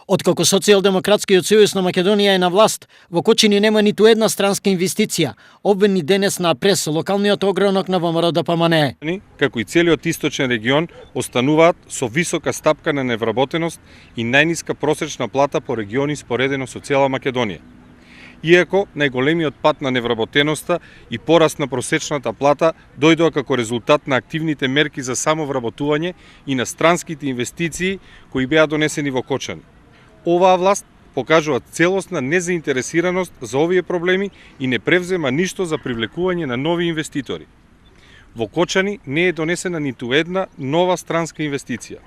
Откако Социјалдемократскиот сојуз на Македонија е на власт, во Кочини нема ниту една странска инвестиција, обвини денес на прес локалниот огранок на ВМРО ДПМНЕ. Како и целиот источен регион, остануваат со висока стапка на невработеност и најниска просечна плата по региони споредено со цела Македонија. Иако најголемиот пат на невработеноста и пораст на просечната плата дојдоа како резултат на активните мерки за самовработување и на странските инвестиции кои беа донесени во Кочани. Оваа власт покажува целосна незаинтересираност за овие проблеми и не превзема ништо за привлекување на нови инвеститори. Во Кочани не е донесена ниту една нова странска инвестиција.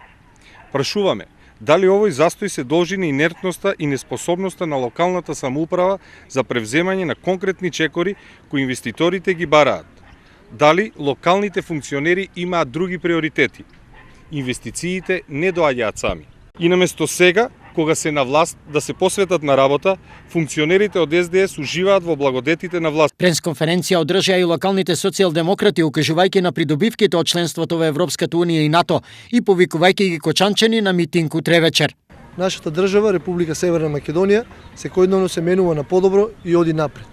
Прашуваме, дали овој застој се должи на инертноста и неспособноста на локалната самоуправа за превземање на конкретни чекори кои инвеститорите ги бараат? Дали локалните функционери имаат други приоритети? Инвестициите не доаѓаат сами. И наместо сега, кога се на власт да се посветат на работа, функционерите од СДС уживаат во благодетите на власт. Пресконференција одржаа и локалните социјалдемократи, укажувајќи на придобивките од членството во Европската унија и НАТО и повикувајќи ги кочанчани на митинг утре вечер. Нашата држава, Република Северна Македонија, секојдневно се менува на подобро и оди напред.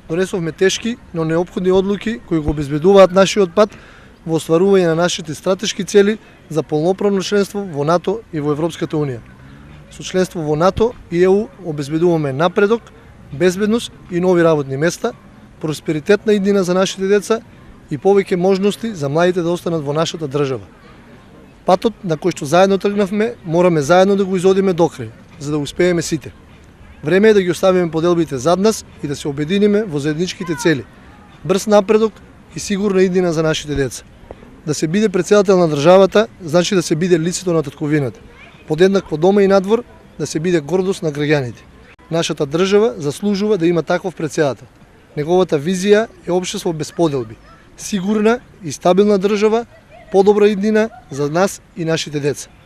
Донесовме тешки, но неопходни одлуки кои го обезбедуваат нашиот пат во остварување на нашите стратешки цели за полноправно членство во НАТО и во Европската унија. Со членство во НАТО и ЕУ обезбедуваме напредок, безбедност и нови работни места, просперитетна иднина за нашите деца и повеќе можности за младите да останат во нашата држава. Патот на кој што заедно тргнавме, мораме заедно да го изодиме докрај, за да успееме сите. Време е да ги оставиме поделбите зад нас и да се обединиме во заедничките цели. Брз напредок и сигурна иднина за нашите деца. Да се биде претседател на државата, значи да се биде лицето на татковината. Подеднакво дома и надвор, да се биде гордост на граѓаните. Нашата држава заслужува да има таков претседател. Неговата визија е општество без поделби, сигурна и стабилна држава, подобра иднина за нас и нашите деца.